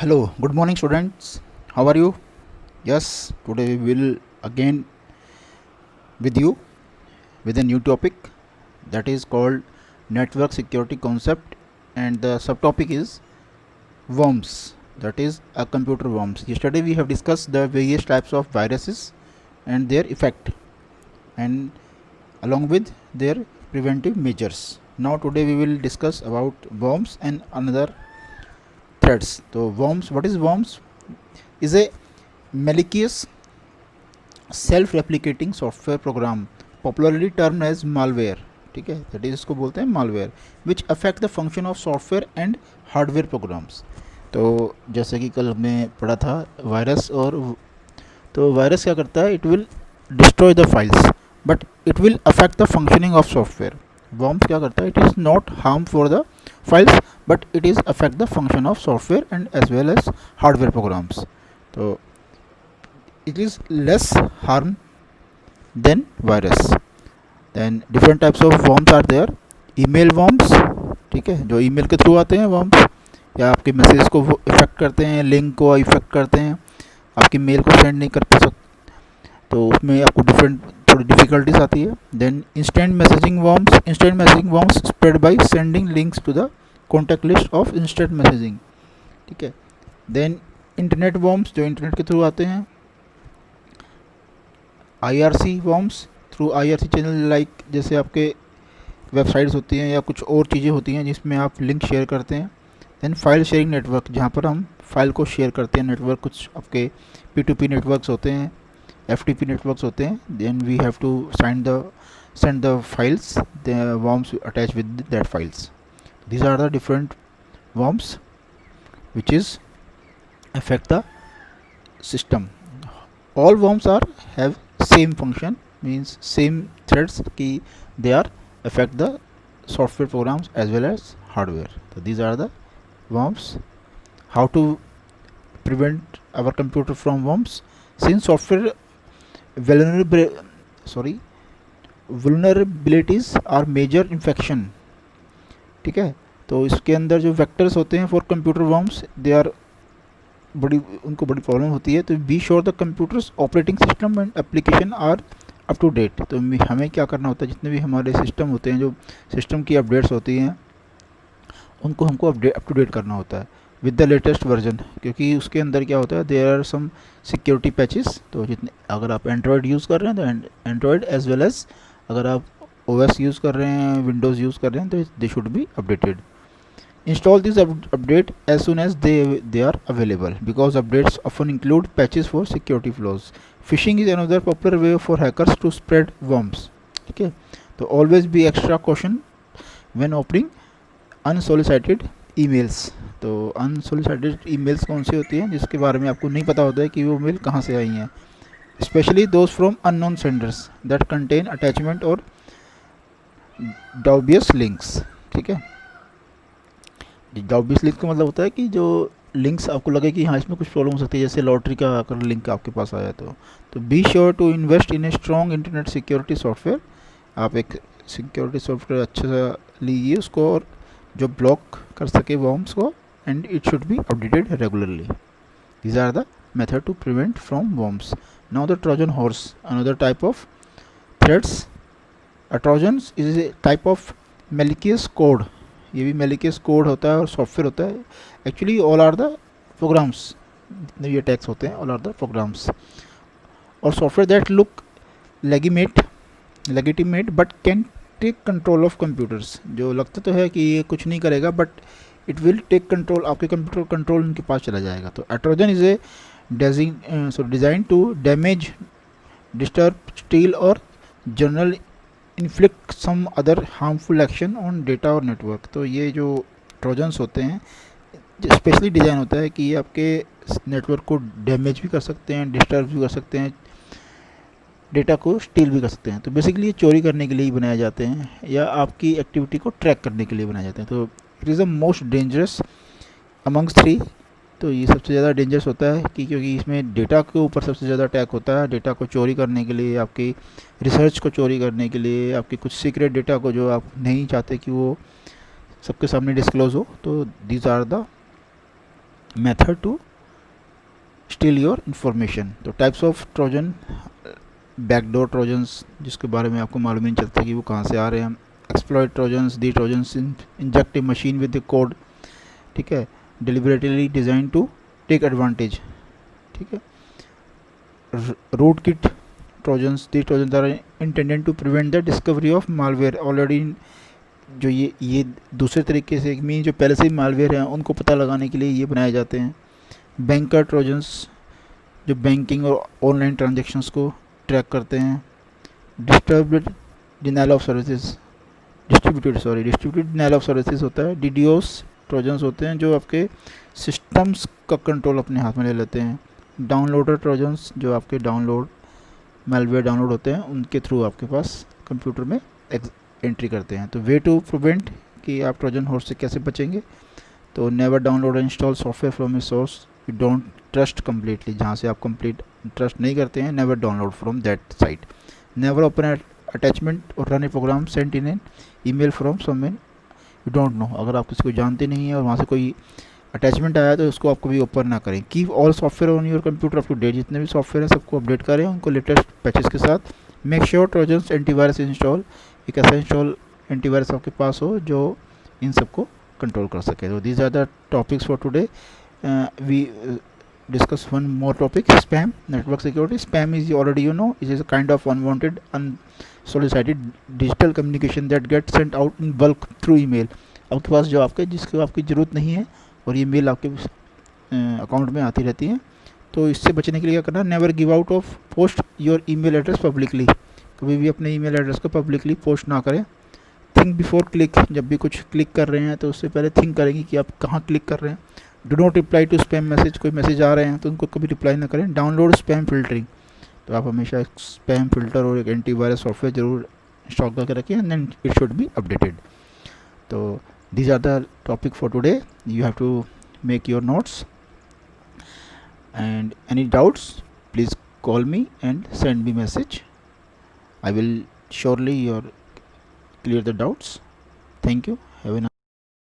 Hello, good morning, students. How are you? Yes, today we will again with you with a new topic that is called network security concept, and the subtopic is worms, that is a computer worms. Yesterday we have discussed the various types of viruses and their effect, and along with their preventive measures. Now today we will discuss about worms and another threats. So worms, what is worms? Is a malicious self-replicating software program popularly term as malware. ठीक है, that is इसको बोलते हैं malware which affect the function of software and hardware programs. तो जैसे कि कल हमने पढ़ा था वायरस, और तो वायरस क्या करता है, it will destroy the files but it will affect the functioning of software. Worms क्या करता है, it is not harm for the files but it is affect the function of software and as well as hardware programs. तो it is less harm than virus. Then different types of worms are there. email worms, ठीक है, जो email के through आते हैं worms, या आपके message को इफेक्ट करते हैं, लिंक को इफेक्ट करते हैं, आपकी मेल को सेंड नहीं कर सकते, तो उसमें आपको डिफरेंट थोड़ी डिफिकल्टीज आती है. Then instant messaging worms spread by sending links to the contact list of instant messaging. ठीक है. देन इंटरनेट वर्म्स, जो इंटरनेट के थ्रू आते हैं. IRC worms, through IRC channel, like जैसे आपके वेबसाइट्स होती हैं या कुछ और चीज़ें होती हैं जिसमें आप लिंक शेयर करते हैं. देन फाइल शेयरिंग नेटवर्क, जहाँ पर हम फाइल को शेयर करते हैं. नेटवर्क कुछ आपके P2P नेटवर्क्स होते हैं, FTP नेटवर्क्स होते हैं. Then we have to send the files, the worms attach with that files. These are the different worms which is affect the system. All worms are have same function, means same threads ki they are affect the software programs as well as hardware. So these are the worms. How to prevent our computer from worms? Since software vulnerabilities are major infection. ठीक है, तो इसके अंदर जो vectors होते हैं for computer worms, they are उनको बड़ी प्रॉब्लम होती है. तो be sure the computers operating system and application are up to date. तो हमें क्या करना होता है, जितने भी हमारे सिस्टम होते हैं, जो सिस्टम की अपडेट्स होती हैं, उनको हमको अप टू डेट करना होता है विद द लेटेस्ट वर्जन, क्योंकि उसके अंदर क्या होता है, there are some security patches. तो जितने, अगर आप एंड्रॉयड यूज़ कर रहे हैं तो एंड्रॉयड एज वेल एज अगर आप OS यूज़ कर रहे हैं, विंडोज़ यूज़ कर रहे हैं, तो they should be updated. Install this update as soon as they are available, because updates often include patches for security flaws. Phishing is another popular way for hackers to spread worms. ठीक है, तो always be extra caution when opening unsolicited emails. तो unsolicited emails कौन सी होती हैं, जिसके बारे में आपको नहीं पता होता है कि वो मेल कहाँ से आई हैं. Especially those from unknown senders that contain attachment or dubious links. ठीक है, डॉबियस लिंक का मतलब होता है कि जो लिंक्स आपको लगे कि हाँ इसमें कुछ प्रॉब्लम हो सकती है, जैसे लॉटरी का अगर लिंक आपके पास आया तो be sure to invest in a strong internet security software. आप एक सिक्योरिटी सॉफ्टवेयर अच्छे से लीजिए उसको, और जो ब्लॉक कर सके वर्म्स को, and it should be updated regularly. These are the method to prevent from worms. Now the Trojan horse, another type of threads. A Trojan is a type of malicious code. ये भी मेलिकियस code होता है और software होता है. Actually all are the programs, जितने भी attacks होते हैं, ऑल आर द प्रोग्राम्स और software that look legitimate but can take control of computers. जो लगता तो है कि ये कुछ नहीं करेगा but it will take control, आपके कंप्यूटर कंट्रोल उनके पास चला जाएगा. तो Trojan is a design to damage, disturb, steal और general inflict some other harmful action on data और नेटवर्क. तो ये जो ट्रोजन्स होते हैं, स्पेशली डिज़ाइन होता है कि ये आपके नेटवर्क को डैमेज भी कर सकते हैं, डिस्टर्ब भी कर सकते हैं, डेटा को स्टील भी कर सकते हैं. तो बेसिकली ये चोरी करने के लिए ही बनाए जाते हैं या आपकी एक्टिविटी को ट्रैक करने के लिए बनाए जाते हैं. तो it is the most dangerous amongst three. तो ये सबसे ज़्यादा डेंजरस होता है क्योंकि इसमें डेटा के ऊपर सबसे ज़्यादा अटैक होता है. डेटा को चोरी करने के लिए, आपकी रिसर्च को चोरी करने के लिए, आपके कुछ सीक्रेट डेटा को जो आप नहीं चाहते कि वो सबके सामने डिस्क्लोज हो. तो these are the method to steal your information. तो types of trojan, backdoor trojans जिसके बारे में आपको मालूम नहीं चलता कि वो कहाँ से आ रहे हैं, exploit trojans, the trojans inject a machine with the code, ठीक है, deliberately designed to take advantage, ठीक है. rootkit trojans, the trojans are intended to prevent the discovery of malware already. जो ये दूसरे तरीके से मीन जो पहले से ही मालवेयर हैं उनको पता लगाने के लिए ये बनाए जाते हैं. बैंकर ट्रोजन्स जो बैंकिंग और ऑनलाइन ट्रांजेक्शन्स को ट्रैक करते हैं. Distributed denial of services, distributed denial of services होता है. डीडीओस ट्रोजन्स होते हैं जो आपके सिस्टम्स का कंट्रोल अपने हाथ में ले लेते हैं. डाउनलोडर ट्रोजन्स जो आपके मालवेयर डाउनलोड होते हैं उनके थ्रू आपके पास कंप्यूटर में एंट्री करते हैं. तो वे टू प्रिवेंट कि आप ट्रोजन हॉर्स से कैसे बचेंगे. तो never download and install software from a source you don't trust completely, जहाँ से आप कंप्लीट ट्रस्ट नहीं करते हैं. Never download from that site. Never open attachment और run a program sent in an email from someone you don't know. अगर आप किसी को जानते नहीं हैं और वहाँ से कोई अटैचमेंट आया तो उसको आप कभी ओपन ना करें. Keep all software on your computer up to date, जितने भी सॉफ्टवेयर हैं सबको अपडेट करें उनको लेटेस्ट पैचेस के साथ. Make sure trojans antivirus install, एक ऐसा इंस्टॉल एंटीवायरस आपके पास हो जो इन सबको कंट्रोल कर सके. तो these are the topics for today. We discuss one more topic, spam, network security. Spam is already you know it is a kind of unwanted unsolicited digital communication that gets sent out in bulk through email. आपके पास जो जिसको आपकी ज़रूरत नहीं है और ये mail आपके अकाउंट में आती रहती है. तो इससे बचने के लिए क्या करना, never give out of post your email address publicly. कभी भी अपने ईमेल एड्रेस को पब्लिकली पोस्ट ना करें. थिंक बिफोर क्लिक, जब भी कुछ क्लिक कर रहे हैं तो उससे पहले थिंक करेंगे कि आप कहाँ क्लिक कर रहे हैं. Do not reply to spam message, कोई मैसेज आ रहे हैं तो उनको कभी रिप्लाई ना करें. डाउनलोड स्पैम फिल्टरिंग, तो आप हमेशा एक स्पैम फिल्टर और एक एंटीवायरस सॉफ्टवेयर जरूर इंस्टॉल करके रखें and then it should be updated. तो these are the topic for today. You have to make your notes and any doubts please call me and send me message. I will surely clear the doubts. Thank you.